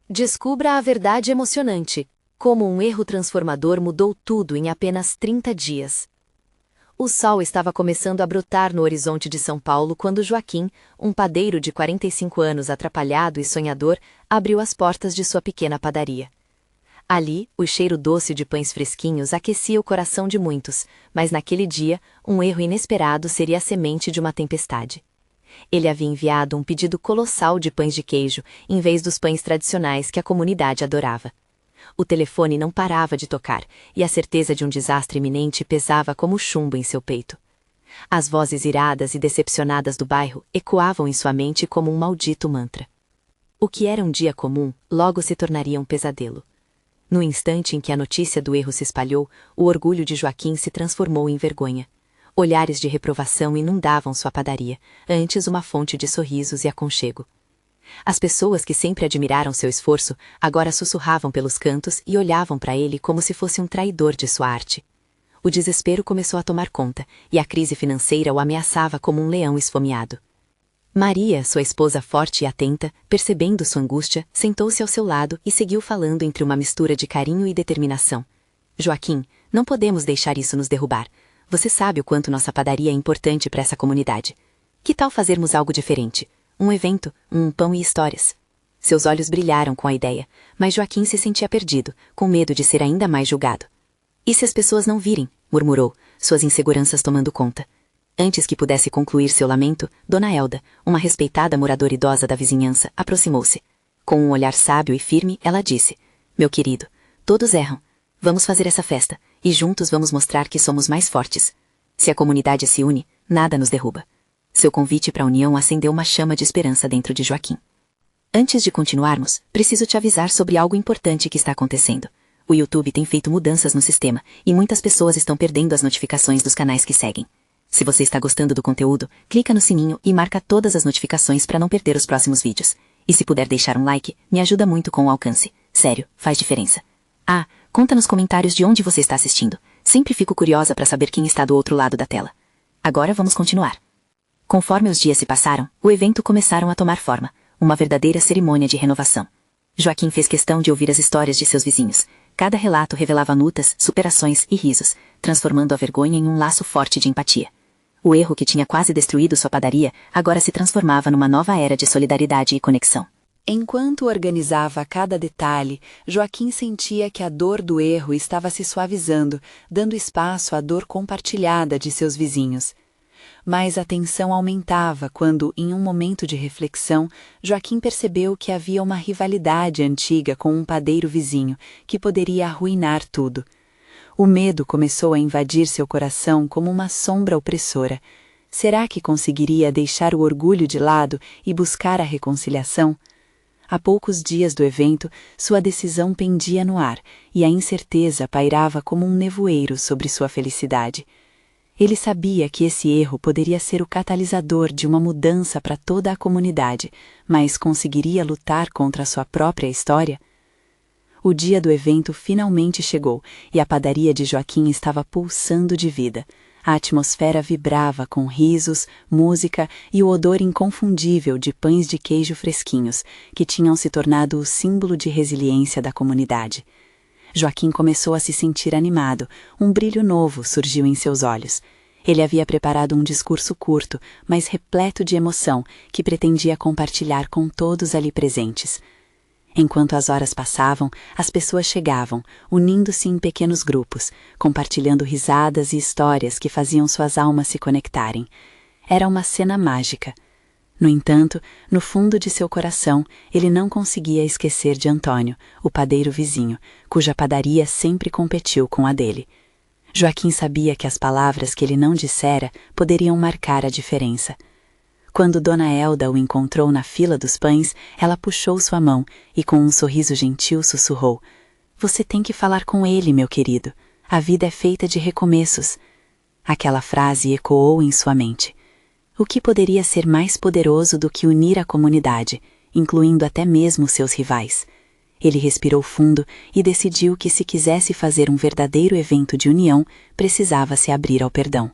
Descubra a verdade emocionante. Como um erro transformador mudou tudo em apenas 30 dias. O sol estava começando a brotar no horizonte de São Paulo quando Joaquim, um padeiro de 45 anos atrapalhado e sonhador, abriu as portas de sua pequena padaria. Ali, o cheiro doce de pães fresquinhos aquecia o coração de muitos, mas naquele dia, um erro inesperado seria a semente de uma tempestade. Ele havia enviado um pedido colossal de pães de queijo, em vez dos pães tradicionais que a comunidade adorava. O telefone não parava de tocar, e a certeza de um desastre iminente pesava como chumbo em seu peito. As vozes iradas e decepcionadas do bairro ecoavam em sua mente como um maldito mantra. O que era um dia comum, logo se tornaria um pesadelo. No instante em que a notícia do erro se espalhou, o orgulho de Joaquim se transformou em vergonha. Olhares de reprovação inundavam sua padaria, antes uma fonte de sorrisos e aconchego. As pessoas que sempre admiraram seu esforço, agora sussurravam pelos cantos e olhavam para ele como se fosse um traidor de sua arte. O desespero começou a tomar conta, e a crise financeira o ameaçava como um leão esfomeado. Maria, sua esposa forte e atenta, percebendo sua angústia, sentou-se ao seu lado e seguiu falando entre uma mistura de carinho e determinação. Joaquim, não podemos deixar isso nos derrubar. Você sabe o quanto nossa padaria é importante para essa comunidade. Que tal fazermos algo diferente? Um evento, um pão e histórias. Seus olhos brilharam com a ideia, mas Joaquim se sentia perdido, com medo de ser ainda mais julgado. E se as pessoas não virem? Murmurou, suas inseguranças tomando conta. Antes que pudesse concluir seu lamento, Dona Elda, uma respeitada moradora idosa da vizinhança, aproximou-se. Com um olhar sábio e firme, ela disse: Meu querido, todos erram. Vamos fazer essa festa, e juntos vamos mostrar que somos mais fortes. Se a comunidade se une, nada nos derruba. Seu convite para a união acendeu uma chama de esperança dentro de Joaquim. Antes de continuarmos, preciso te avisar sobre algo importante que está acontecendo. O YouTube tem feito mudanças no sistema, e muitas pessoas estão perdendo as notificações dos canais que seguem. Se você está gostando do conteúdo, clica no sininho e marca todas as notificações para não perder os próximos vídeos. E se puder deixar um like, me ajuda muito com o alcance. Sério, faz diferença. Ah, conta nos comentários de onde você está assistindo. Sempre fico curiosa para saber quem está do outro lado da tela. Agora vamos continuar. Conforme os dias se passaram, o evento começaram a tomar forma, uma verdadeira cerimônia de renovação. Joaquim fez questão de ouvir as histórias de seus vizinhos. Cada relato revelava lutas, superações e risos, transformando a vergonha em um laço forte de empatia. O erro que tinha quase destruído sua padaria agora se transformava numa nova era de solidariedade e conexão. Enquanto organizava cada detalhe, Joaquim sentia que a dor do erro estava se suavizando, dando espaço à dor compartilhada de seus vizinhos. Mas a tensão aumentava quando, em um momento de reflexão, Joaquim percebeu que havia uma rivalidade antiga com um padeiro vizinho, que poderia arruinar tudo. O medo começou a invadir seu coração como uma sombra opressora. Será que conseguiria deixar o orgulho de lado e buscar a reconciliação? A poucos dias do evento, sua decisão pendia no ar, e a incerteza pairava como um nevoeiro sobre sua felicidade. Ele sabia que esse erro poderia ser o catalisador de uma mudança para toda a comunidade, mas conseguiria lutar contra a sua própria história? O dia do evento finalmente chegou, e a padaria de Joaquim estava pulsando de vida. A atmosfera vibrava com risos, música e o odor inconfundível de pães de queijo fresquinhos, que tinham se tornado o símbolo de resiliência da comunidade. Joaquim começou a se sentir animado, um brilho novo surgiu em seus olhos. Ele havia preparado um discurso curto, mas repleto de emoção, que pretendia compartilhar com todos ali presentes. Enquanto as horas passavam, as pessoas chegavam, unindo-se em pequenos grupos, compartilhando risadas e histórias que faziam suas almas se conectarem. Era uma cena mágica. No entanto, no fundo de seu coração, ele não conseguia esquecer de Antônio, o padeiro vizinho, cuja padaria sempre competiu com a dele. Joaquim sabia que as palavras que ele não dissera poderiam marcar a diferença. Quando Dona Elda o encontrou na fila dos pães, ela puxou sua mão e com um sorriso gentil sussurrou: Você tem que falar com ele, meu querido. A vida é feita de recomeços. Aquela frase ecoou em sua mente. O que poderia ser mais poderoso do que unir a comunidade, incluindo até mesmo seus rivais? Ele respirou fundo e decidiu que se quisesse fazer um verdadeiro evento de união, precisava se abrir ao perdão.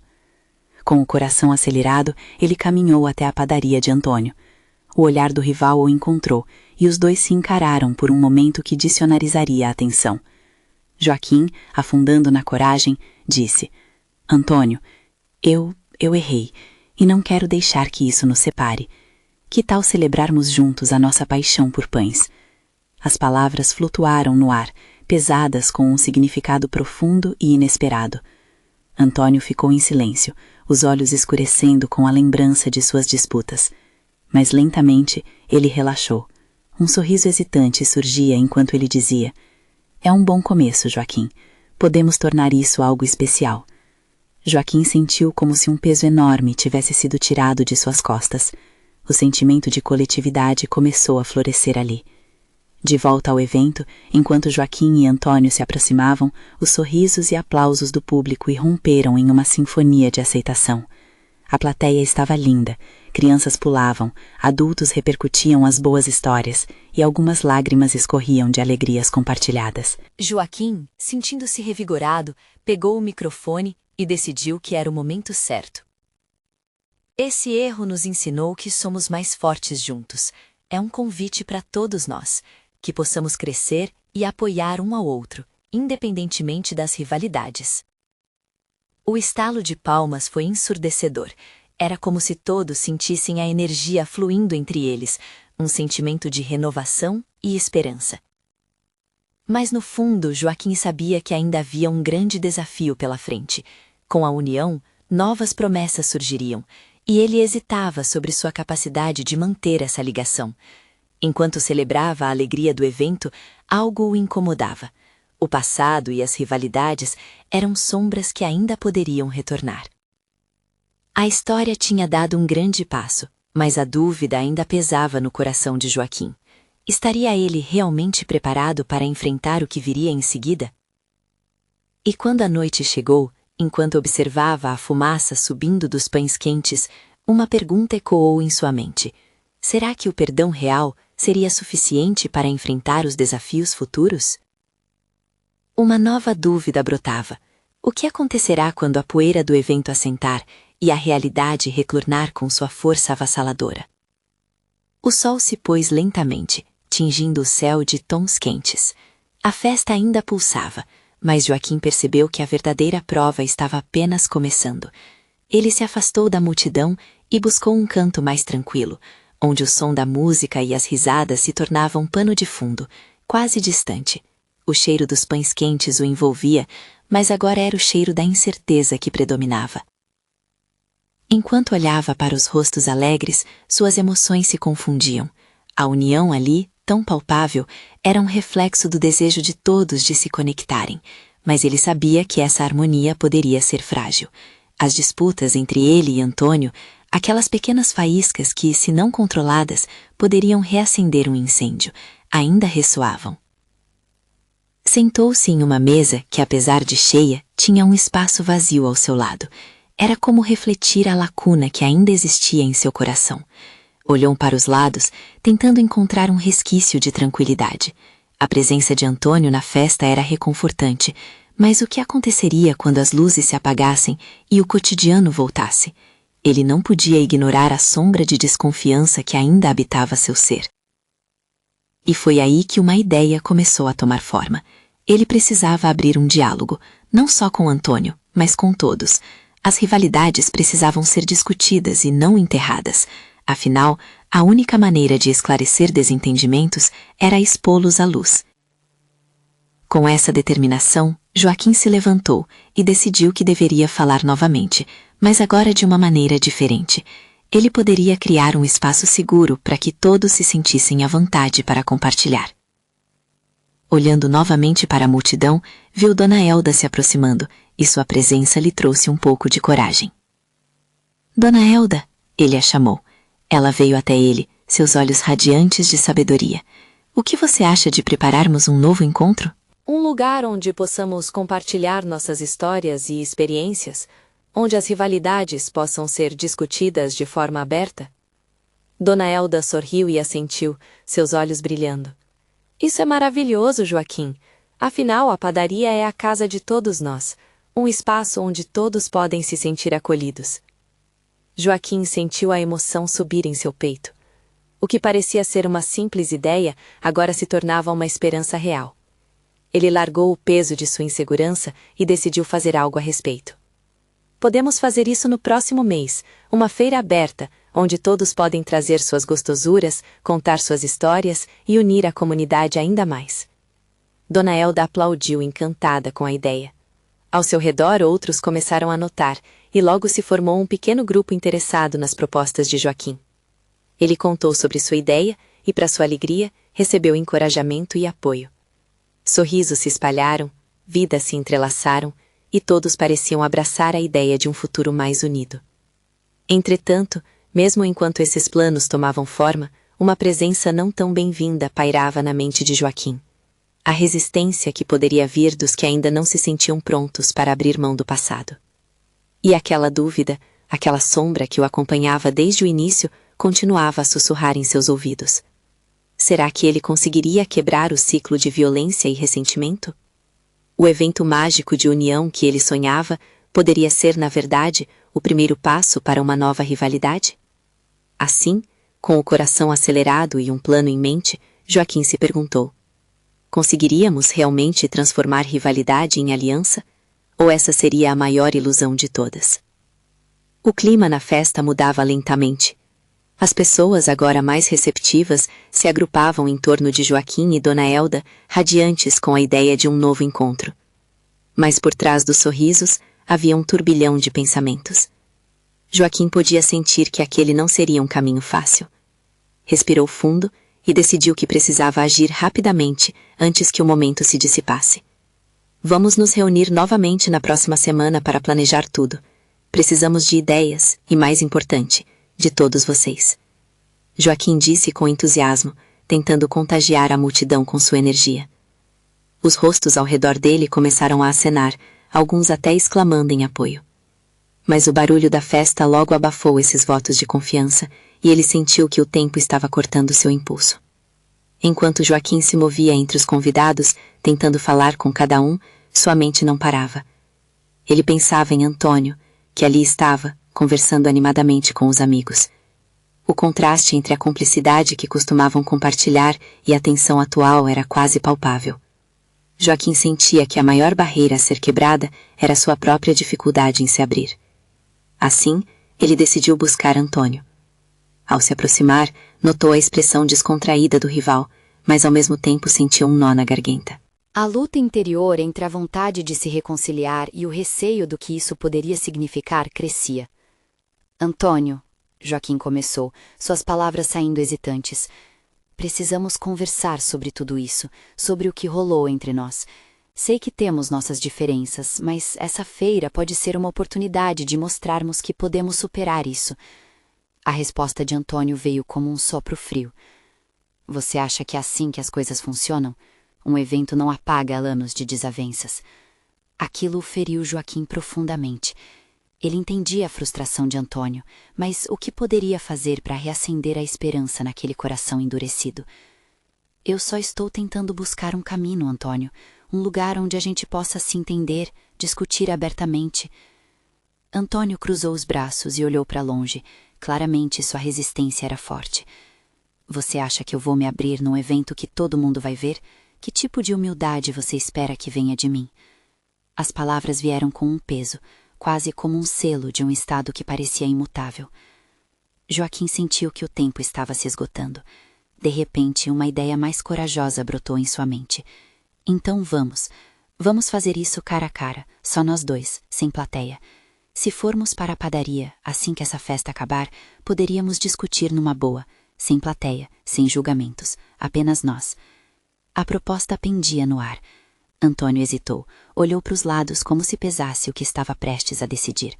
Com o coração acelerado, ele caminhou até a padaria de Antônio. o olhar do rival o encontrou, e os dois se encararam por um momento que dicionarizaria a atenção. Joaquim, afundando na coragem, disse: Antônio, eu errei, e não quero deixar que isso nos separe. Que tal celebrarmos juntos a nossa paixão por pães? As palavras flutuaram no ar, pesadas com um significado profundo e inesperado. Antônio ficou em silêncio, os olhos escurecendo com a lembrança de suas disputas. Mas lentamente ele relaxou. Um sorriso hesitante surgia enquanto ele dizia: É um bom começo, Joaquim. Podemos tornar isso algo especial. Joaquim sentiu como se um peso enorme tivesse sido tirado de suas costas. O sentimento de coletividade começou a florescer ali. De volta ao evento, enquanto Joaquim e Antônio se aproximavam, os sorrisos e aplausos do público irromperam em uma sinfonia de aceitação. A plateia estava linda, crianças pulavam, adultos repercutiam as boas histórias e algumas lágrimas escorriam de alegrias compartilhadas. Joaquim, sentindo-se revigorado, pegou o microfone e decidiu que era o momento certo. Esse erro nos ensinou que somos mais fortes juntos. É um convite para todos nós, que possamos crescer e apoiar um ao outro, independentemente das rivalidades. O estalo de palmas foi ensurdecedor. Era como se todos sentissem a energia fluindo entre eles, um sentimento de renovação e esperança. Mas no fundo, Joaquim sabia que ainda havia um grande desafio pela frente. Com a união, novas promessas surgiriam, e ele hesitava sobre sua capacidade de manter essa ligação. Enquanto celebrava a alegria do evento, algo o incomodava. O passado e as rivalidades eram sombras que ainda poderiam retornar. A história tinha dado um grande passo, mas a dúvida ainda pesava no coração de Joaquim. Estaria ele realmente preparado para enfrentar o que viria em seguida? E quando a noite chegou, enquanto observava a fumaça subindo dos pães quentes, uma pergunta ecoou em sua mente. Será que o perdão real seria suficiente para enfrentar os desafios futuros? Uma nova dúvida brotava. O que acontecerá quando a poeira do evento assentar e a realidade reclornar com sua força avassaladora? O sol se pôs lentamente, tingindo o céu de tons quentes. A festa ainda pulsava, mas Joaquim percebeu que a verdadeira prova estava apenas começando. Ele se afastou da multidão e buscou um canto mais tranquilo, onde o som da música e as risadas se tornavam pano de fundo, quase distante. O cheiro dos pães quentes o envolvia, mas agora era o cheiro da incerteza que predominava. Enquanto olhava para os rostos alegres, suas emoções se confundiam. A união ali, tão palpável, era um reflexo do desejo de todos de se conectarem, mas ele sabia que essa harmonia poderia ser frágil. As disputas entre ele e Antônio, aquelas pequenas faíscas que, se não controladas, poderiam reacender um incêndio, ainda ressoavam. Sentou-se em uma mesa que, apesar de cheia, tinha um espaço vazio ao seu lado. Era como refletir a lacuna que ainda existia em seu coração. Olhou para os lados, tentando encontrar um resquício de tranquilidade. A presença de Antônio na festa era reconfortante, mas o que aconteceria quando as luzes se apagassem e o cotidiano voltasse? Ele não podia ignorar a sombra de desconfiança que ainda habitava seu ser. E foi aí que uma ideia começou a tomar forma. Ele precisava abrir um diálogo, não só com Antônio, mas com todos. As rivalidades precisavam ser discutidas e não enterradas. Afinal, a única maneira de esclarecer desentendimentos era expô-los à luz. Com essa determinação, Joaquim se levantou e decidiu que deveria falar novamente, mas agora de uma maneira diferente. Ele poderia criar um espaço seguro para que todos se sentissem à vontade para compartilhar. Olhando novamente para a multidão, viu Dona Elda se aproximando, e sua presença lhe trouxe um pouco de coragem. Dona Elda, ele a chamou. Ela veio até ele, seus olhos radiantes de sabedoria. O que você acha de prepararmos um novo encontro? Um lugar onde possamos compartilhar nossas histórias e experiências, onde as rivalidades possam ser discutidas de forma aberta? Dona Elda sorriu e assentiu, seus olhos brilhando. Isso é maravilhoso, Joaquim. Afinal, a padaria é a casa de todos nós, um espaço onde todos podem se sentir acolhidos. Joaquim sentiu a emoção subir em seu peito. O que parecia ser uma simples ideia, agora se tornava uma esperança real. Ele largou o peso de sua insegurança e decidiu fazer algo a respeito. Podemos fazer isso no próximo mês, uma feira aberta, onde todos podem trazer suas gostosuras, contar suas histórias e unir a comunidade ainda mais. Dona Elda aplaudiu encantada com a ideia. Ao seu redor, outros começaram a notar, e logo se formou um pequeno grupo interessado nas propostas de Joaquim. Ele contou sobre sua ideia e, para sua alegria, recebeu encorajamento e apoio. Sorrisos se espalharam, vidas se entrelaçaram, e todos pareciam abraçar a ideia de um futuro mais unido. Entretanto, mesmo enquanto esses planos tomavam forma, uma presença não tão bem-vinda pairava na mente de Joaquim. A resistência que poderia vir dos que ainda não se sentiam prontos para abrir mão do passado. E aquela dúvida, aquela sombra que o acompanhava desde o início, continuava a sussurrar em seus ouvidos. Será que ele conseguiria quebrar o ciclo de violência e ressentimento? O evento mágico de união que ele sonhava poderia ser, na verdade, o primeiro passo para uma nova rivalidade? Assim, com o coração acelerado e um plano em mente, Joaquim se perguntou: conseguiríamos realmente transformar rivalidade em aliança? Ou essa seria a maior ilusão de todas? O clima na festa mudava lentamente. As pessoas, agora mais receptivas, se agrupavam em torno de Joaquim e Dona Elda, radiantes com a ideia de um novo encontro. Mas por trás dos sorrisos, havia um turbilhão de pensamentos. Joaquim podia sentir que aquele não seria um caminho fácil. Respirou fundo e decidiu que precisava agir rapidamente antes que o momento se dissipasse. Vamos nos reunir novamente na próxima semana para planejar tudo. Precisamos de ideias e, mais importante, de todos vocês. Joaquim disse com entusiasmo, tentando contagiar a multidão com sua energia. Os rostos ao redor dele começaram a acenar, alguns até exclamando em apoio. Mas o barulho da festa logo abafou esses votos de confiança e ele sentiu que o tempo estava cortando seu impulso. Enquanto Joaquim se movia entre os convidados, tentando falar com cada um, sua mente não parava. Ele pensava em Antônio, que ali estava, conversando animadamente com os amigos. O contraste entre a cumplicidade que costumavam compartilhar e a tensão atual era quase palpável. Joaquim sentia que a maior barreira a ser quebrada era sua própria dificuldade em se abrir. Assim, ele decidiu buscar Antônio. Ao se aproximar, notou a expressão descontraída do rival, mas ao mesmo tempo sentiu um nó na garganta. A luta interior entre a vontade de se reconciliar e o receio do que isso poderia significar crescia. Antônio, Joaquim começou, suas palavras saindo hesitantes. Precisamos conversar sobre tudo isso, sobre o que rolou entre nós. Sei que temos nossas diferenças, mas essa feira pode ser uma oportunidade de mostrarmos que podemos superar isso. A resposta de Antônio veio como um sopro frio. Você acha que é assim que as coisas funcionam? Um evento não apaga anos de desavenças. Aquilo o feriu Joaquim profundamente. Ele entendia a frustração de Antônio, mas o que poderia fazer para reacender a esperança naquele coração endurecido? Eu só estou tentando buscar um caminho, Antônio, um lugar onde a gente possa se entender, discutir abertamente. Antônio cruzou os braços e olhou para longe. Claramente sua resistência era forte. Você acha que eu vou me abrir num evento que todo mundo vai ver? Que tipo de humildade você espera que venha de mim? As palavras vieram com um peso, quase como um selo de um estado que parecia imutável. Joaquim sentiu que o tempo estava se esgotando. De repente, uma ideia mais corajosa brotou em sua mente. Então vamos fazer isso cara a cara, só nós dois, sem plateia. Se formos para a padaria, assim que essa festa acabar, poderíamos discutir numa boa, sem plateia, sem julgamentos, apenas nós. A proposta pendia no ar. Antônio hesitou, olhou para os lados como se pesasse o que estava prestes a decidir.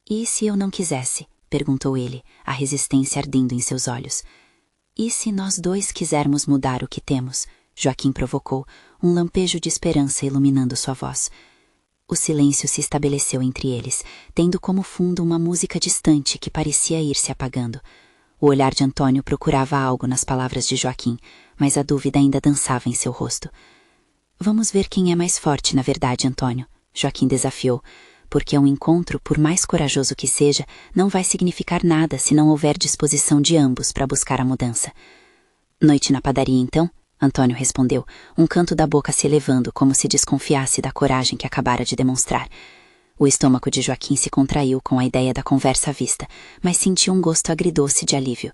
E se eu não quisesse? Perguntou ele, a resistência ardendo em seus olhos. E se nós dois quisermos mudar o que temos? Joaquim provocou, um lampejo de esperança iluminando sua voz. O silêncio se estabeleceu entre eles, tendo como fundo uma música distante que parecia ir se apagando. O olhar de Antônio procurava algo nas palavras de Joaquim, mas a dúvida ainda dançava em seu rosto. Vamos ver quem é mais forte, na verdade, Antônio, Joaquim desafiou. porque um encontro, por mais corajoso que seja, não vai significar nada se não houver disposição de ambos para buscar a mudança. Noite na padaria, então? Antônio respondeu, um canto da boca se elevando como se desconfiasse da coragem que acabara de demonstrar. O estômago de Joaquim se contraiu com a ideia da conversa à vista, mas sentiu um gosto agridoce de alívio.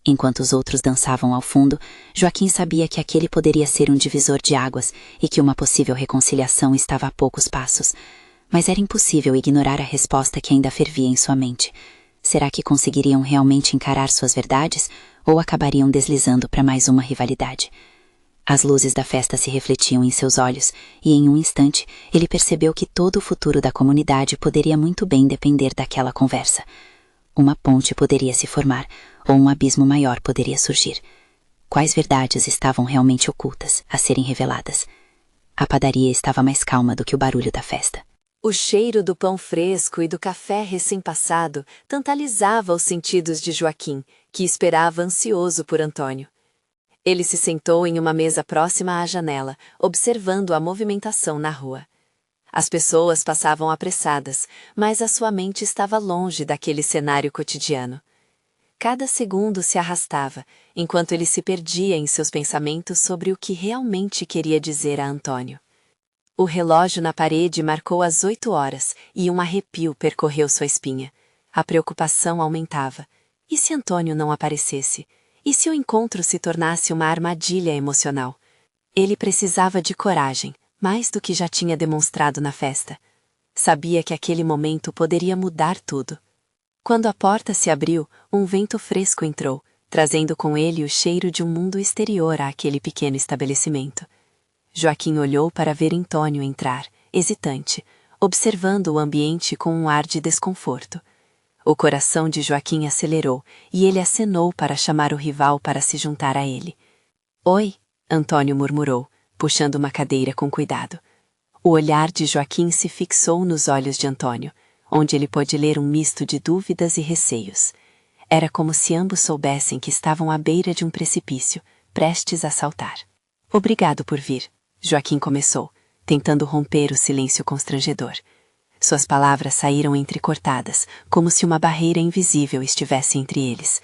Enquanto os outros dançavam ao fundo, Joaquim sabia que aquele poderia ser um divisor de águas e que uma possível reconciliação estava a poucos passos. Mas era impossível ignorar a resposta que ainda fervia em sua mente. Será que conseguiriam realmente encarar suas verdades ou acabariam deslizando para mais uma rivalidade? As luzes da festa se refletiam em seus olhos e, em um instante, ele percebeu que todo o futuro da comunidade poderia muito bem depender daquela conversa. Uma ponte poderia se formar, ou um abismo maior poderia surgir. Quais verdades estavam realmente ocultas, a serem reveladas? A padaria estava mais calma do que o barulho da festa. O cheiro do pão fresco e do café recém-passado tantalizava os sentidos de Joaquim, que esperava ansioso por Antônio. Ele se sentou em uma mesa próxima à janela, observando a movimentação na rua. As pessoas passavam apressadas, mas a sua mente estava longe daquele cenário cotidiano. Cada segundo se arrastava, enquanto ele se perdia em seus pensamentos sobre o que realmente queria dizer a Antônio. O relógio na parede marcou as 8 horas e um arrepio percorreu sua espinha. A preocupação aumentava. E se Antônio não aparecesse? E se o encontro se tornasse uma armadilha emocional? Ele precisava de coragem, mais do que já tinha demonstrado na festa. Sabia que aquele momento poderia mudar tudo. Quando a porta se abriu, um vento fresco entrou, trazendo com ele o cheiro de um mundo exterior àquele pequeno estabelecimento. Joaquim olhou para ver Antônio entrar, hesitante, observando o ambiente com um ar de desconforto. O coração de Joaquim acelerou e ele acenou para chamar o rival para se juntar a ele. Oi, Antônio murmurou, puxando uma cadeira com cuidado. O olhar de Joaquim se fixou nos olhos de Antônio, onde ele pôde ler um misto de dúvidas e receios. Era como se ambos soubessem que estavam à beira de um precipício, prestes a saltar. Obrigado por vir, Joaquim começou, tentando romper o silêncio constrangedor. Suas palavras saíram entrecortadas, como se uma barreira invisível estivesse entre eles.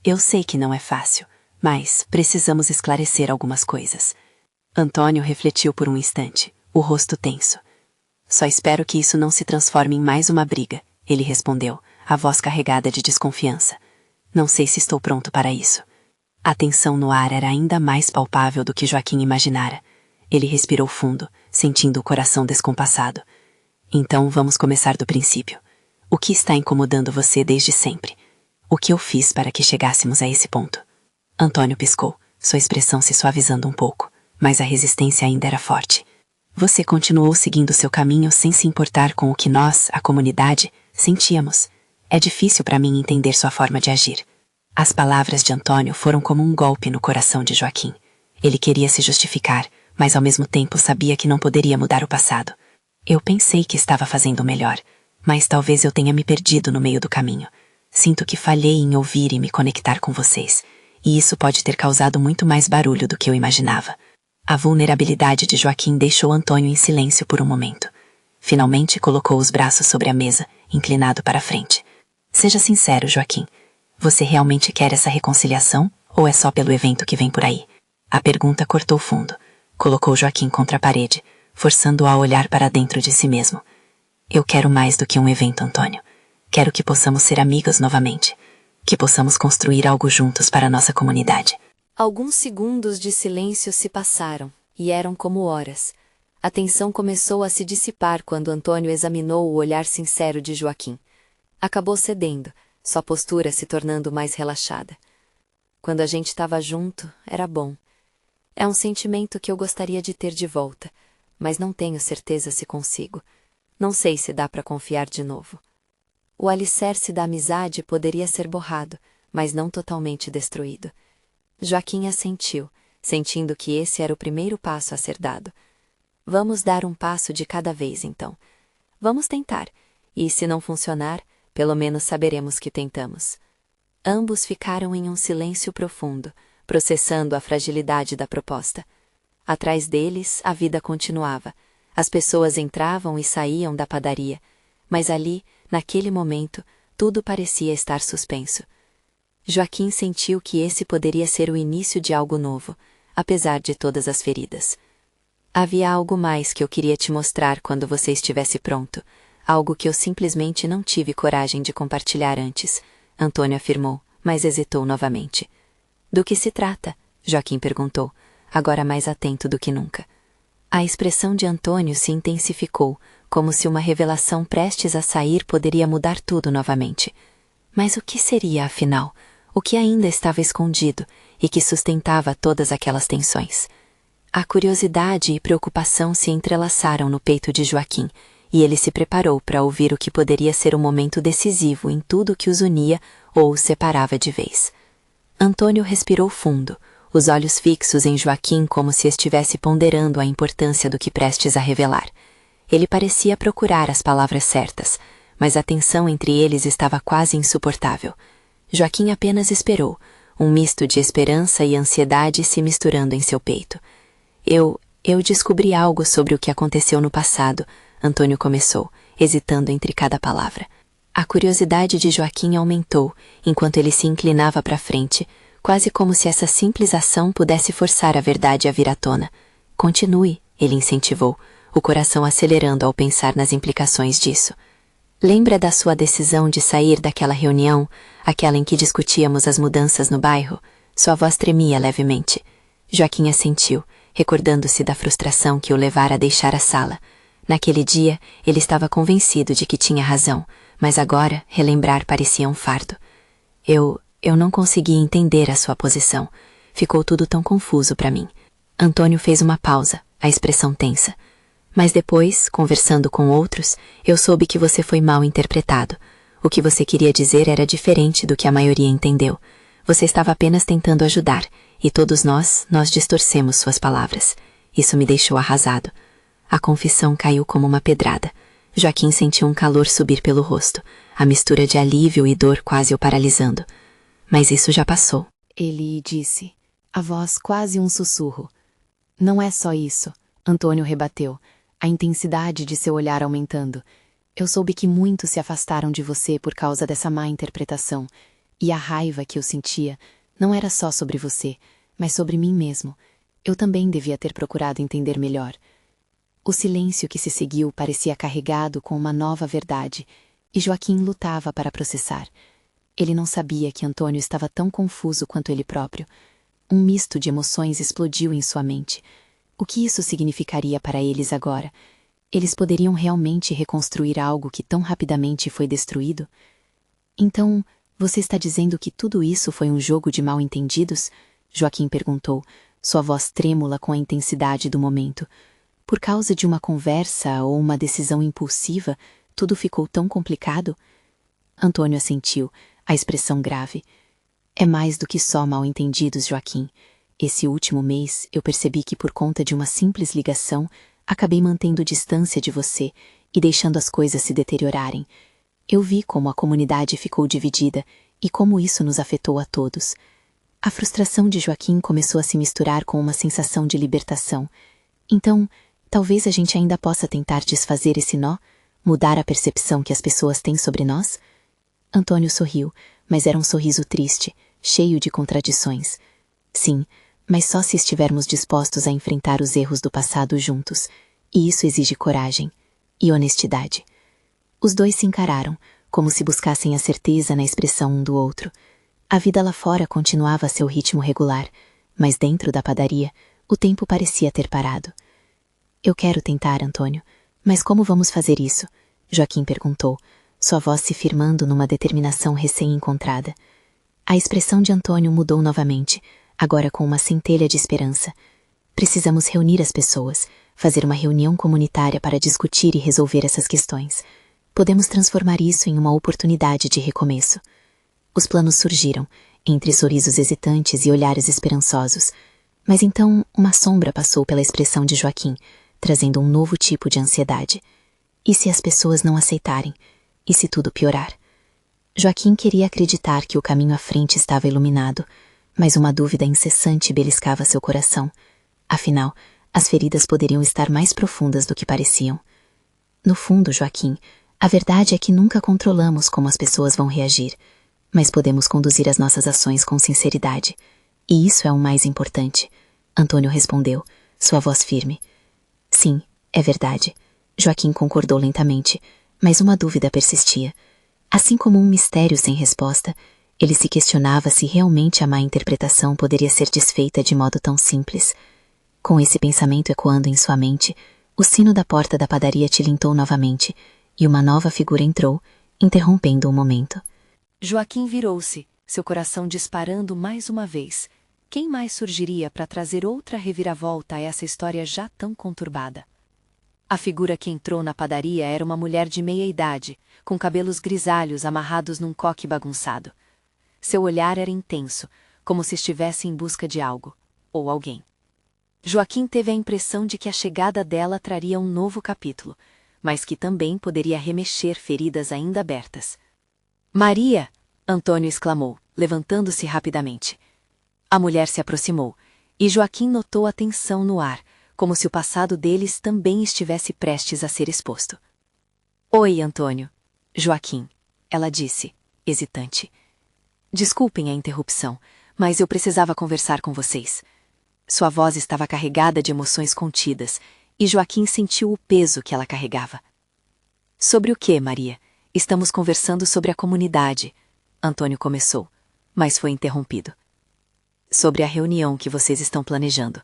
Eu sei que não é fácil, mas precisamos esclarecer algumas coisas. Antônio refletiu por um instante, o rosto tenso. Só espero que isso não se transforme em mais uma briga, ele respondeu, a voz carregada de desconfiança. Não sei se estou pronto para isso. A tensão no ar era ainda mais palpável do que Joaquim imaginara. Ele respirou fundo, sentindo o coração descompassado. Então vamos começar do princípio. O que está incomodando você desde sempre? O que eu fiz para que chegássemos a esse ponto? Antônio piscou, sua expressão se suavizando um pouco, mas a resistência ainda era forte. Você continuou seguindo seu caminho sem se importar com o que nós, a comunidade, sentíamos. É difícil para mim entender sua forma de agir. As palavras de Antônio foram como um golpe no coração de Joaquim. Ele queria se justificar, mas ao mesmo tempo sabia que não poderia mudar o passado. Eu pensei que estava fazendo o melhor, mas talvez eu tenha me perdido no meio do caminho. Sinto que falhei em ouvir e me conectar com vocês, e isso pode ter causado muito mais barulho do que eu imaginava. A vulnerabilidade de Joaquim deixou Antônio em silêncio por um momento. Finalmente colocou os braços sobre a mesa, inclinado para a frente. Seja sincero, Joaquim. Você realmente quer essa reconciliação ou é só pelo evento que vem por aí? A pergunta cortou fundo. Colocou Joaquim contra a parede, forçando-o a olhar para dentro de si mesmo. Eu quero mais do que um evento, Antônio. Quero que possamos ser amigas novamente. Que possamos construir algo juntos para a nossa comunidade. Alguns segundos de silêncio se passaram, e eram como horas. A tensão começou a se dissipar quando Antônio examinou o olhar sincero de Joaquim. Acabou cedendo, sua postura se tornando mais relaxada. Quando a gente estava junto, era bom. É um sentimento que eu gostaria de ter de volta, mas não tenho certeza se consigo. Não sei se dá para confiar de novo. O alicerce da amizade poderia ser borrado, mas não totalmente destruído. Joaquim assentiu, sentindo que esse era o primeiro passo a ser dado. Vamos dar um passo de cada vez, então. Vamos tentar, e se não funcionar, pelo menos saberemos que tentamos. Ambos ficaram em um silêncio profundo, processando a fragilidade da proposta. Atrás deles, a vida continuava. As pessoas entravam e saíam da padaria, mas ali, naquele momento, tudo parecia estar suspenso. Joaquim sentiu que esse poderia ser o início de algo novo, apesar de todas as feridas. Havia algo mais que eu queria te mostrar quando você estivesse pronto, algo que eu simplesmente não tive coragem de compartilhar antes, Antônio afirmou, mas hesitou novamente. Do que se trata? Joaquim perguntou, agora mais atento do que nunca. A expressão de Antônio se intensificou, como se uma revelação prestes a sair poderia mudar tudo novamente. Mas o que seria, afinal? O que ainda estava escondido e que sustentava todas aquelas tensões? A curiosidade e preocupação se entrelaçaram no peito de Joaquim, e ele se preparou para ouvir o que poderia ser um momento decisivo em tudo que os unia ou os separava de vez. Antônio respirou fundo, os olhos fixos em Joaquim como se estivesse ponderando a importância do que prestes a revelar. Ele parecia procurar as palavras certas, mas a tensão entre eles estava quase insuportável. Joaquim apenas esperou, um misto de esperança e ansiedade se misturando em seu peito. Eu descobri algo sobre o que aconteceu no passado, Antônio começou, hesitando entre cada palavra. A curiosidade de Joaquim aumentou, enquanto ele se inclinava para frente, quase como se essa simples ação pudesse forçar a verdade a vir à tona. Continue, ele incentivou, o coração acelerando ao pensar nas implicações disso. Lembra da sua decisão de sair daquela reunião, aquela em que discutíamos as mudanças no bairro? Sua voz tremia levemente. Joaquim assentiu, recordando-se da frustração que o levara a deixar a sala. Naquele dia, ele estava convencido de que tinha razão, mas agora relembrar parecia um fardo. Eu não conseguia entender a sua posição. Ficou tudo tão confuso para mim. Antônio fez uma pausa, a expressão tensa. Mas depois, conversando com outros, eu soube que você foi mal interpretado. O que você queria dizer era diferente do que a maioria entendeu. Você estava apenas tentando ajudar, e todos nós distorcemos suas palavras. Isso me deixou arrasado. A confissão caiu como uma pedrada. Joaquim sentiu um calor subir pelo rosto, a mistura de alívio e dor quase o paralisando. Mas isso já passou. Ele disse, a voz quase um sussurro. Não é só isso, Antônio rebateu, a intensidade de seu olhar aumentando. Eu soube que muitos se afastaram de você por causa dessa má interpretação, e a raiva que eu sentia não era só sobre você, mas sobre mim mesmo. Eu também devia ter procurado entender melhor. O silêncio que se seguiu parecia carregado com uma nova verdade, e Joaquim lutava para processar. Ele não sabia que Antônio estava tão confuso quanto ele próprio. Um misto de emoções explodiu em sua mente. O que isso significaria para eles agora? Eles poderiam realmente reconstruir algo que tão rapidamente foi destruído? Então, você está dizendo que tudo isso foi um jogo de mal-entendidos? Joaquim perguntou, sua voz trêmula com a intensidade do momento. Por causa de uma conversa ou uma decisão impulsiva, tudo ficou tão complicado? Antônio assentiu, a expressão grave. É mais do que só mal-entendidos, Joaquim. Esse último mês, eu percebi que por conta de uma simples ligação, acabei mantendo distância de você e deixando as coisas se deteriorarem. Eu vi como a comunidade ficou dividida e como isso nos afetou a todos. A frustração de Joaquim começou a se misturar com uma sensação de libertação. Então, talvez a gente ainda possa tentar desfazer esse nó, mudar a percepção que as pessoas têm sobre nós? Antônio sorriu, mas era um sorriso triste, cheio de contradições. Sim, mas só se estivermos dispostos a enfrentar os erros do passado juntos, e isso exige coragem e honestidade. Os dois se encararam, como se buscassem a certeza na expressão um do outro. A vida lá fora continuava a seu ritmo regular, mas dentro da padaria, o tempo parecia ter parado. Eu quero tentar, Antônio, mas como vamos fazer isso? Joaquim perguntou, sua voz se firmando numa determinação recém-encontrada. A expressão de Antônio mudou novamente, agora com uma centelha de esperança. Precisamos reunir as pessoas, fazer uma reunião comunitária para discutir e resolver essas questões. Podemos transformar isso em uma oportunidade de recomeço. Os planos surgiram, entre sorrisos hesitantes e olhares esperançosos. Mas então uma sombra passou pela expressão de Joaquim, trazendo um novo tipo de ansiedade. E se as pessoas não aceitarem? E se tudo piorar? Joaquim queria acreditar que o caminho à frente estava iluminado, mas uma dúvida incessante beliscava seu coração. Afinal, as feridas poderiam estar mais profundas do que pareciam. No fundo, Joaquim, A verdade é que nunca controlamos como as pessoas vão reagir, mas podemos conduzir as nossas ações com sinceridade. E isso é o mais importante. Antônio respondeu, sua voz firme. Sim, é verdade. Joaquim concordou lentamente, mas uma dúvida persistia. Assim como um mistério sem resposta, ele se questionava se realmente a má interpretação poderia ser desfeita de modo tão simples. Com esse pensamento ecoando em sua mente, o sino da porta da padaria tilintou novamente, e uma nova figura entrou, interrompendo o momento. Joaquim virou-se, seu coração disparando mais uma vez. Quem mais surgiria para trazer outra reviravolta a essa história já tão conturbada? A figura que entrou na padaria era uma mulher de meia idade, com cabelos grisalhos amarrados num coque bagunçado. Seu olhar era intenso, como se estivesse em busca de algo, ou alguém. Joaquim teve a impressão de que a chegada dela traria um novo capítulo, mas que também poderia remexer feridas ainda abertas. Maria! Antônio exclamou, levantando-se rapidamente. A mulher se aproximou, e Joaquim notou a tensão no ar, como se o passado deles também estivesse prestes a ser exposto. Oi, Antônio. Joaquim, ela disse, hesitante. Desculpem a interrupção, mas eu precisava conversar com vocês. Sua voz estava carregada de emoções contidas, e Joaquim sentiu o peso que ela carregava. Sobre o que, Maria? Estamos conversando sobre a comunidade. Antônio começou, mas foi interrompido. Sobre a reunião que vocês estão planejando.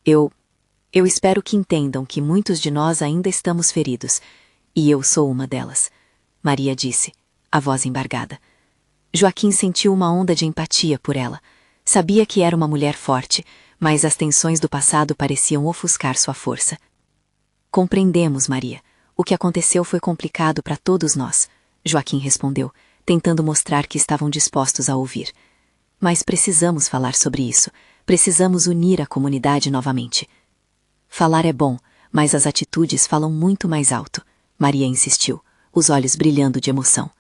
Eu espero que entendam que muitos de nós ainda estamos feridos, e eu sou uma delas, Maria disse, a voz embargada. Joaquim sentiu uma onda de empatia por ela. Sabia que era uma mulher forte, mas as tensões do passado pareciam ofuscar sua força. Compreendemos, Maria. O que aconteceu foi complicado para todos nós, Joaquim respondeu, tentando mostrar que estavam dispostos a ouvir. Mas precisamos falar sobre isso. Precisamos unir a comunidade novamente. Falar é bom, mas as atitudes falam muito mais alto, Maria insistiu, os olhos brilhando de emoção.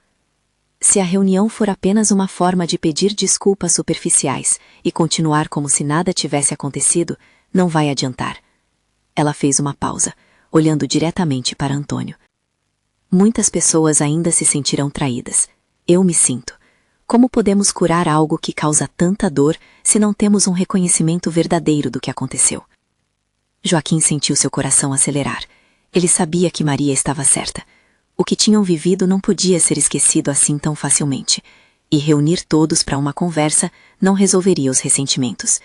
Se a reunião for apenas uma forma de pedir desculpas superficiais e continuar como se nada tivesse acontecido, não vai adiantar. Ela fez uma pausa, olhando diretamente para Antônio. Muitas pessoas ainda se sentirão traídas. Eu me sinto. Como podemos curar algo que causa tanta dor se não temos um reconhecimento verdadeiro do que aconteceu? Joaquim sentiu seu coração acelerar. Ele sabia que Maria estava certa. O que tinham vivido não podia ser esquecido assim tão facilmente, e reunir todos para uma conversa não resolveria os ressentimentos.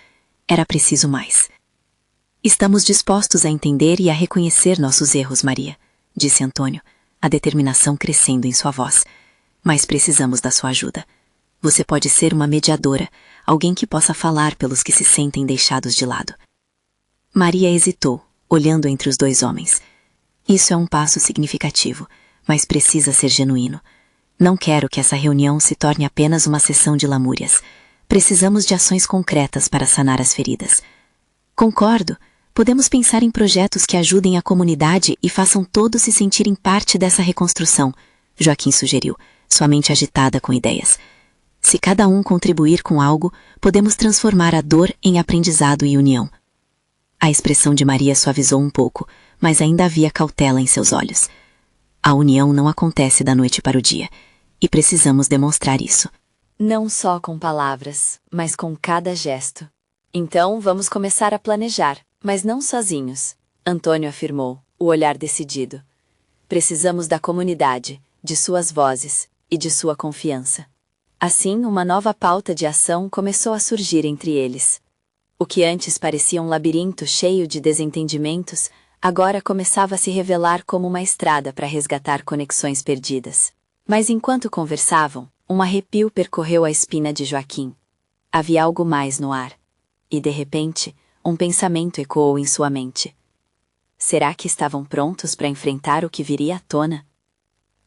Era preciso mais. Estamos dispostos a entender e a reconhecer nossos erros, Maria, disse Antônio, a determinação crescendo em sua voz. Mas precisamos da sua ajuda. Você pode ser uma mediadora, alguém que possa falar pelos que se sentem deixados de lado. Maria hesitou, olhando entre os dois homens. Isso é um passo significativo, mas precisa ser genuíno. Não quero que essa reunião se torne apenas uma sessão de lamúrias. Precisamos de ações concretas para sanar as feridas. Concordo. Podemos pensar em projetos que ajudem a comunidade e façam todos se sentirem parte dessa reconstrução, Joaquim sugeriu, sua mente agitada com ideias. Se cada um contribuir com algo, podemos transformar a dor em aprendizado e união. A expressão de Maria suavizou um pouco, mas ainda havia cautela em seus olhos. A união não acontece da noite para o dia, e precisamos demonstrar isso. Não só com palavras, mas com cada gesto. Então vamos começar a planejar, mas não sozinhos, Antônio afirmou, o olhar decidido. Precisamos da comunidade, de suas vozes e de sua confiança. Assim, uma nova pauta de ação começou a surgir entre eles. O que antes parecia um labirinto cheio de desentendimentos, agora começava a se revelar como uma estrada para resgatar conexões perdidas. Mas enquanto conversavam, um arrepio percorreu a espina de Joaquim. Havia algo mais no ar. E, de repente, um pensamento ecoou em sua mente. Será que estavam prontos para enfrentar o que viria à tona?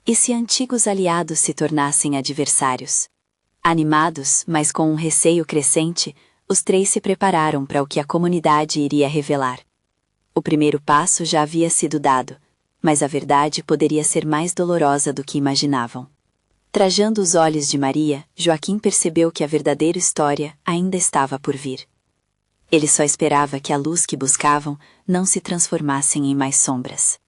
E se antigos aliados se tornassem adversários? Animados, mas com um receio crescente, os três se prepararam para o que a comunidade iria revelar. O primeiro passo já havia sido dado, mas a verdade poderia ser mais dolorosa do que imaginavam. Trajando os olhos de Maria, Joaquim percebeu que a verdadeira história ainda estava por vir. Ele só esperava que a luz que buscavam não se transformasse em mais sombras.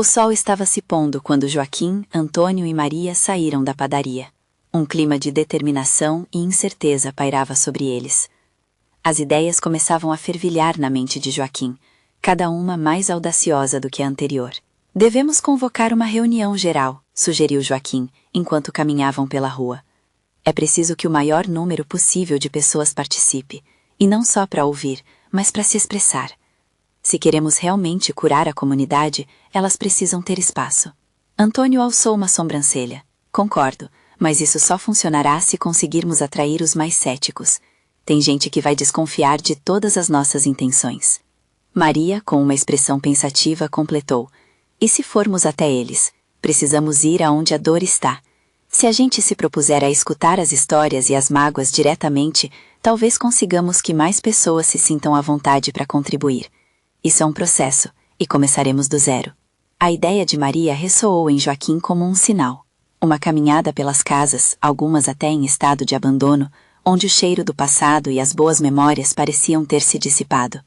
O sol estava se pondo quando Joaquim, Antônio e Maria saíram da padaria. Um clima de determinação e incerteza pairava sobre eles. As ideias começavam a fervilhar na mente de Joaquim, cada uma mais audaciosa do que a anterior. Devemos convocar uma reunião geral, sugeriu Joaquim, enquanto caminhavam pela rua. É preciso que o maior número possível de pessoas participe, e não só para ouvir, mas para se expressar. Se queremos realmente curar a comunidade, elas precisam ter espaço. Antônio alçou uma sobrancelha. Concordo, mas isso só funcionará se conseguirmos atrair os mais céticos. Tem gente que vai desconfiar de todas as nossas intenções. Maria, com uma expressão pensativa, completou: e se formos até eles? Precisamos ir aonde a dor está. Se a gente se propuser a escutar as histórias e as mágoas diretamente, talvez consigamos que mais pessoas se sintam à vontade para contribuir. Isso é um processo, e começaremos do zero. A ideia de Maria ressoou em Joaquim como um sinal. Uma caminhada pelas casas, algumas até em estado de abandono, onde o cheiro do passado e as boas memórias pareciam ter se dissipado.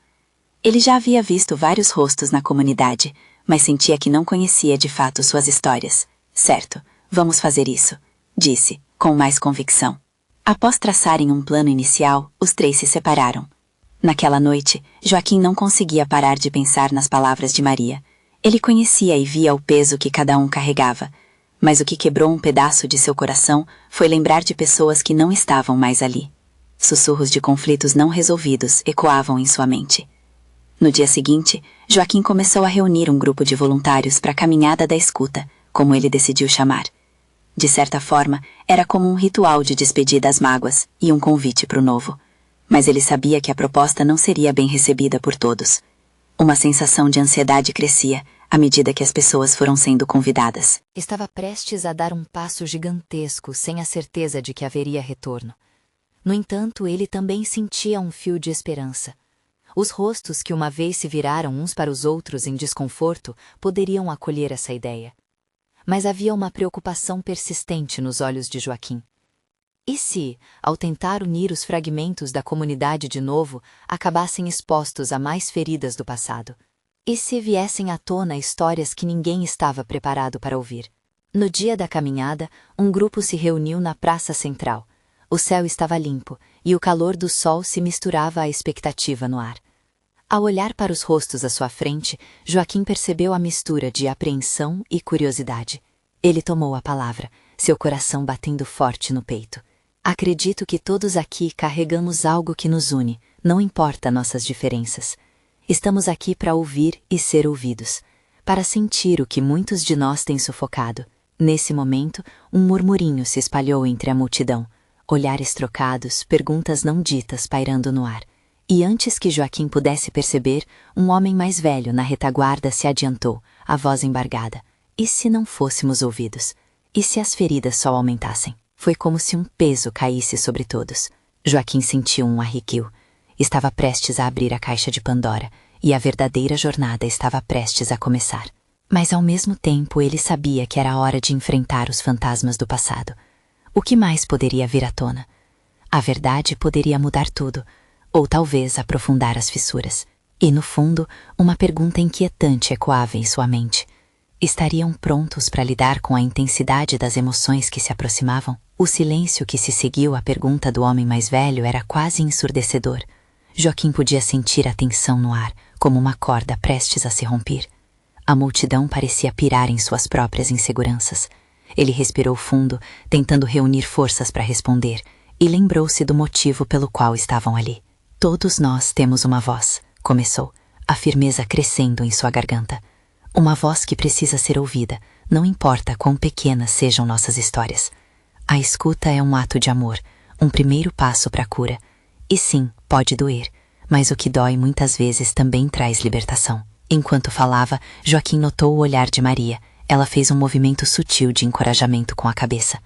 Ele já havia visto vários rostos na comunidade, mas sentia que não conhecia de fato suas histórias. Certo, vamos fazer isso, disse, com mais convicção. Após traçarem um plano inicial, os três se separaram. Naquela noite, Joaquim não conseguia parar de pensar nas palavras de Maria. Ele conhecia e via o peso que cada um carregava, mas o que quebrou um pedaço de seu coração foi lembrar de pessoas que não estavam mais ali. Sussurros de conflitos não resolvidos ecoavam em sua mente. No dia seguinte, Joaquim começou a reunir um grupo de voluntários para a caminhada da escuta, como ele decidiu chamar. De certa forma, era como um ritual de despedida às mágoas e um convite para o novo. Mas ele sabia que a proposta não seria bem recebida por todos. Uma sensação de ansiedade crescia à medida que as pessoas foram sendo convidadas. Estava prestes a dar um passo gigantesco sem a certeza de que haveria retorno. No entanto, ele também sentia um fio de esperança. Os rostos que uma vez se viraram uns para os outros em desconforto poderiam acolher essa ideia. Mas havia uma preocupação persistente nos olhos de Joaquim. E se, ao tentar unir os fragmentos da comunidade de novo, acabassem expostos a mais feridas do passado? E se viessem à tona histórias que ninguém estava preparado para ouvir? No dia da caminhada, um grupo se reuniu na praça central. O céu estava limpo, e o calor do sol se misturava à expectativa no ar. Ao olhar para os rostos à sua frente, Joaquim percebeu a mistura de apreensão e curiosidade. Ele tomou a palavra, seu coração batendo forte no peito. Acredito que todos aqui carregamos algo que nos une, não importa nossas diferenças. Estamos aqui para ouvir e ser ouvidos, para sentir o que muitos de nós têm sufocado. Nesse momento, um murmurinho se espalhou entre a multidão, olhares trocados, perguntas não ditas pairando no ar. E antes que Joaquim pudesse perceber, um homem mais velho na retaguarda se adiantou, a voz embargada. E se não fôssemos ouvidos? E se as feridas só aumentassem? Foi como se um peso caísse sobre todos. Joaquim sentiu um arrepio. Estava prestes a abrir a caixa de Pandora, e a verdadeira jornada estava prestes a começar. Mas ao mesmo tempo ele sabia que era hora de enfrentar os fantasmas do passado. O que mais poderia vir à tona? A verdade poderia mudar tudo, ou talvez aprofundar as fissuras. E no fundo, uma pergunta inquietante ecoava em sua mente. Estariam prontos para lidar com a intensidade das emoções que se aproximavam? O silêncio que se seguiu à pergunta do homem mais velho era quase ensurdecedor. Joaquim podia sentir a tensão no ar, como uma corda prestes a se romper. A multidão parecia pirar em suas próprias inseguranças. Ele respirou fundo, tentando reunir forças para responder, e lembrou-se do motivo pelo qual estavam ali. Todos nós temos uma voz, começou, a firmeza crescendo em sua garganta. Uma voz que precisa ser ouvida, não importa quão pequenas sejam nossas histórias. A escuta é um ato de amor, um primeiro passo para a cura. E sim, pode doer, mas o que dói muitas vezes também traz libertação. Enquanto falava, Joaquim notou o olhar de Maria. Ela fez um movimento sutil de encorajamento com a cabeça.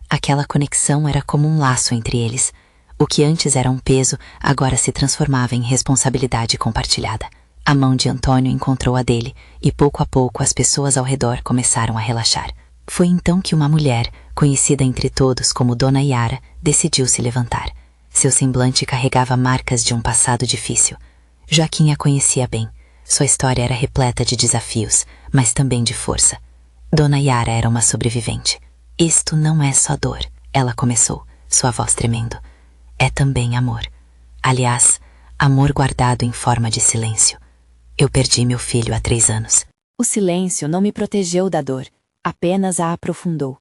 Aquela conexão era como um laço entre eles. O que antes era um peso, agora se transformava em responsabilidade compartilhada. A mão de Antônio encontrou a dele, e pouco a pouco as pessoas ao redor começaram a relaxar. Foi então que uma mulher, conhecida entre todos como Dona Yara, decidiu se levantar. Seu semblante carregava marcas de um passado difícil. Joaquim a conhecia bem. Sua história era repleta de desafios, mas também de força. Dona Yara era uma sobrevivente. Isto não é só dor, ela começou, sua voz tremendo. É também amor. Aliás, amor guardado em forma de silêncio. Eu perdi meu filho há 3 anos. O silêncio não me protegeu da dor, apenas a aprofundou.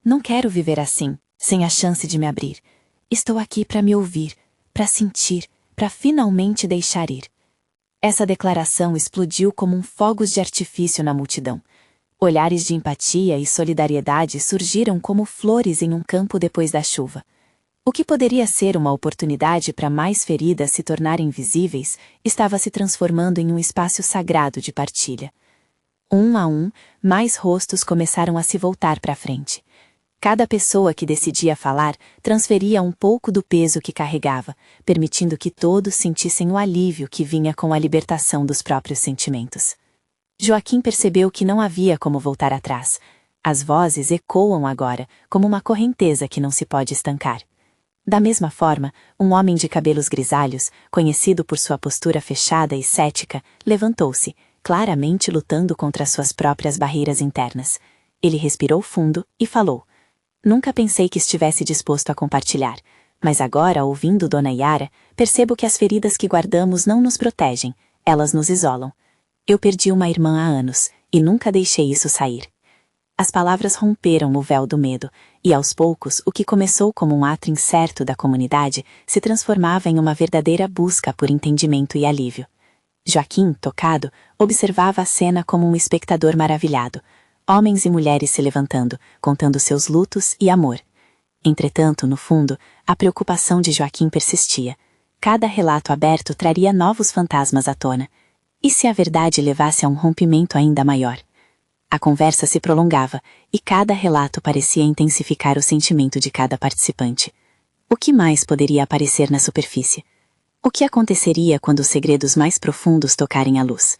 Não quero viver assim, sem a chance de me abrir. Estou aqui para me ouvir, para sentir, para finalmente deixar ir. Essa declaração explodiu como um fogos de artifício na multidão. Olhares de empatia e solidariedade surgiram como flores em um campo depois da chuva. O que poderia ser uma oportunidade para mais feridas se tornarem visíveis, estava se transformando em um espaço sagrado de partilha. Um a um, mais rostos começaram a se voltar para a frente. Cada pessoa que decidia falar transferia um pouco do peso que carregava, permitindo que todos sentissem o alívio que vinha com a libertação dos próprios sentimentos. Joaquim percebeu que não havia como voltar atrás. As vozes ecoam agora, como uma correnteza que não se pode estancar. Da mesma forma, um homem de cabelos grisalhos, conhecido por sua postura fechada e cética, levantou-se, claramente lutando contra suas próprias barreiras internas. Ele respirou fundo e falou: "Nunca pensei que estivesse disposto a compartilhar, mas agora, ouvindo Dona Yara, percebo que as feridas que guardamos não nos protegem, elas nos isolam. Eu perdi uma irmã há anos, e nunca deixei isso sair." As palavras romperam o véu do medo, e aos poucos o que começou como um ato incerto da comunidade se transformava em uma verdadeira busca por entendimento e alívio. Joaquim, tocado, observava a cena como um espectador maravilhado, homens e mulheres se levantando, contando seus lutos e amor. Entretanto, no fundo, a preocupação de Joaquim persistia. Cada relato aberto traria novos fantasmas à tona. E se a verdade levasse a um rompimento ainda maior? A conversa se prolongava, e cada relato parecia intensificar o sentimento de cada participante. O que mais poderia aparecer na superfície? O que aconteceria quando os segredos mais profundos tocarem a luz?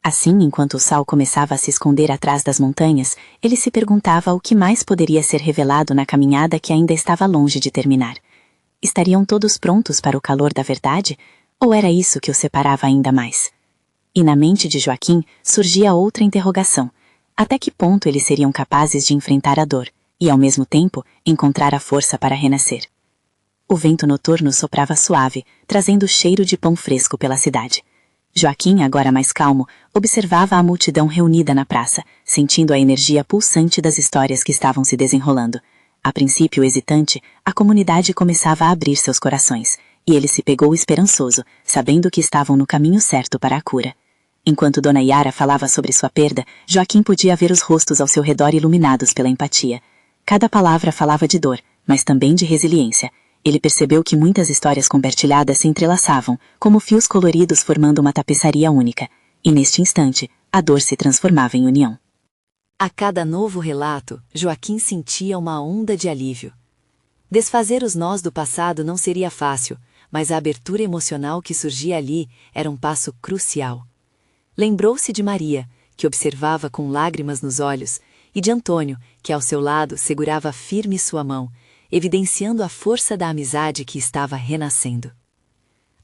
Assim, enquanto o sol começava a se esconder atrás das montanhas, ele se perguntava o que mais poderia ser revelado na caminhada que ainda estava longe de terminar. Estariam todos prontos para o calor da verdade? Ou era isso que os separava ainda mais? E na mente de Joaquim surgia outra interrogação. Até que ponto eles seriam capazes de enfrentar a dor, e ao mesmo tempo encontrar a força para renascer? O vento noturno soprava suave, trazendo o cheiro de pão fresco pela cidade. Joaquim, agora mais calmo, observava a multidão reunida na praça, sentindo a energia pulsante das histórias que estavam se desenrolando. A princípio hesitante, a comunidade começava a abrir seus corações, e ele se pegou esperançoso, sabendo que estavam no caminho certo para a cura. Enquanto Dona Yara falava sobre sua perda, Joaquim podia ver os rostos ao seu redor iluminados pela empatia. Cada palavra falava de dor, mas também de resiliência. Ele percebeu que muitas histórias compartilhadas se entrelaçavam, como fios coloridos formando uma tapeçaria única, e neste instante, a dor se transformava em união. A cada novo relato, Joaquim sentia uma onda de alívio. Desfazer os nós do passado não seria fácil, mas a abertura emocional que surgia ali era um passo crucial. Lembrou-se de Maria, que observava com lágrimas nos olhos, e de Antônio, que ao seu lado segurava firme sua mão, evidenciando a força da amizade que estava renascendo.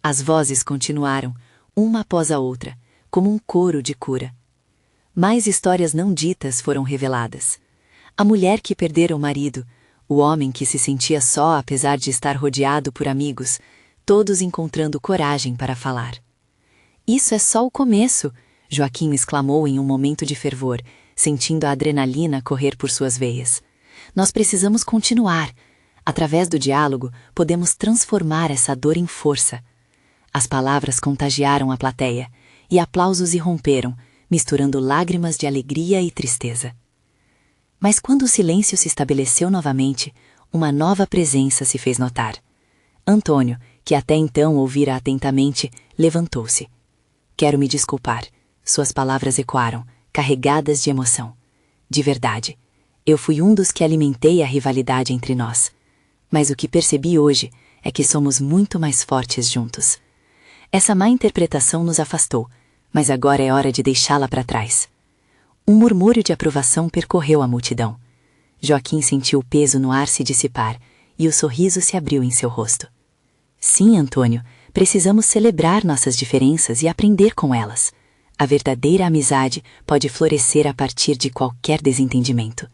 As vozes continuaram, uma após a outra, como um coro de cura. Mais histórias não ditas foram reveladas. A mulher que perdera o marido, o homem que se sentia só apesar de estar rodeado por amigos, todos encontrando coragem para falar. "Isso é só o começo", Joaquim exclamou em um momento de fervor, sentindo a adrenalina correr por suas veias. "Nós precisamos continuar. Através do diálogo, podemos transformar essa dor em força." As palavras contagiaram a plateia, e aplausos irromperam, misturando lágrimas de alegria e tristeza. Mas quando o silêncio se estabeleceu novamente, uma nova presença se fez notar. Antônio, que até então ouvira atentamente, levantou-se. "Quero me desculpar." Suas palavras ecoaram, carregadas de emoção. "De verdade, eu fui um dos que alimentei a rivalidade entre nós. Mas o que percebi hoje é que somos muito mais fortes juntos. Essa má interpretação nos afastou, mas agora é hora de deixá-la para trás." Um murmúrio de aprovação percorreu a multidão. Joaquim sentiu o peso no ar se dissipar, e o sorriso se abriu em seu rosto. "Sim, Antônio, precisamos celebrar nossas diferenças e aprender com elas. A verdadeira amizade pode florescer a partir de qualquer desentendimento.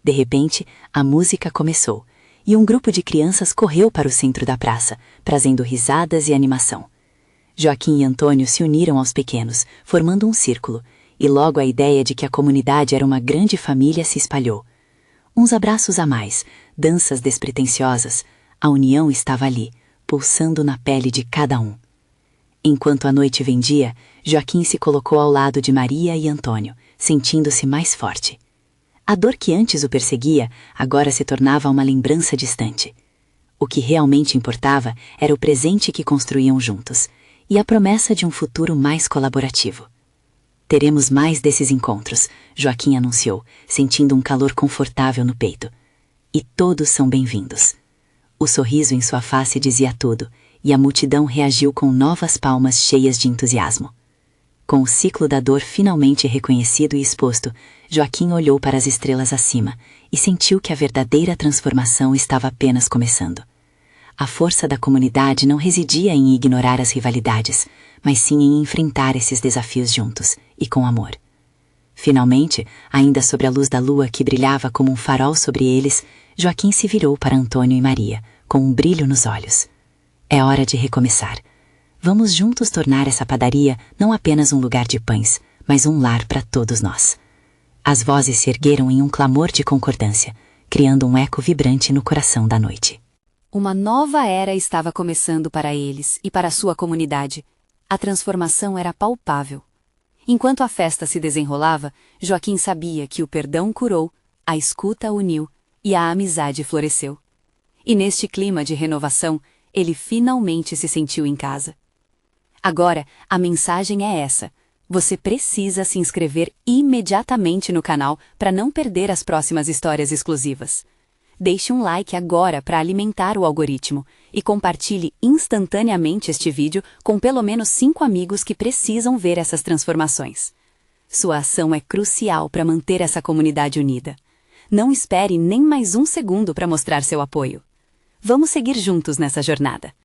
De repente, a música começou, e um grupo de crianças correu para o centro da praça, trazendo risadas e animação. Joaquim e Antônio se uniram aos pequenos, formando um círculo, e logo a ideia de que a comunidade era uma grande família se espalhou. Uns abraços a mais, danças despretensiosas, a união estava ali, pulsando na pele de cada um. Enquanto a noite vendia, Joaquim se colocou ao lado de Maria e Antônio, sentindo-se mais forte. A dor que antes o perseguia, agora se tornava uma lembrança distante. O que realmente importava era o presente que construíam juntos, e a promessa de um futuro mais colaborativo. Teremos mais desses encontros, Joaquim anunciou, sentindo um calor confortável no peito. E todos são bem-vindos. O sorriso em sua face dizia tudo, e a multidão reagiu com novas palmas cheias de entusiasmo. Com o ciclo da dor finalmente reconhecido e exposto, Joaquim olhou para as estrelas acima e sentiu que a verdadeira transformação estava apenas começando. A força da comunidade não residia em ignorar as rivalidades, mas sim em enfrentar esses desafios juntos e com amor. Finalmente, ainda sobre a luz da lua que brilhava como um farol sobre eles, Joaquim se virou para Antônio e Maria, com um brilho nos olhos. É hora de recomeçar. Vamos juntos tornar essa padaria não apenas um lugar de pães, mas um lar para todos nós. As vozes se ergueram em um clamor de concordância, criando um eco vibrante no coração da noite. Uma nova era estava começando para eles e para sua comunidade. A transformação era palpável. Enquanto a festa se desenrolava, Joaquim sabia que o perdão curou, a escuta uniu e a amizade floresceu. E neste clima de renovação, ele finalmente se sentiu em casa. Agora, a mensagem é essa. Você precisa se inscrever imediatamente no canal para não perder as próximas histórias exclusivas. Deixe um like agora para alimentar o algoritmo e compartilhe instantaneamente este vídeo com pelo menos 5 amigos que precisam ver essas transformações. Sua ação é crucial para manter essa comunidade unida. Não espere nem mais um segundo para mostrar seu apoio. Vamos seguir juntos nessa jornada.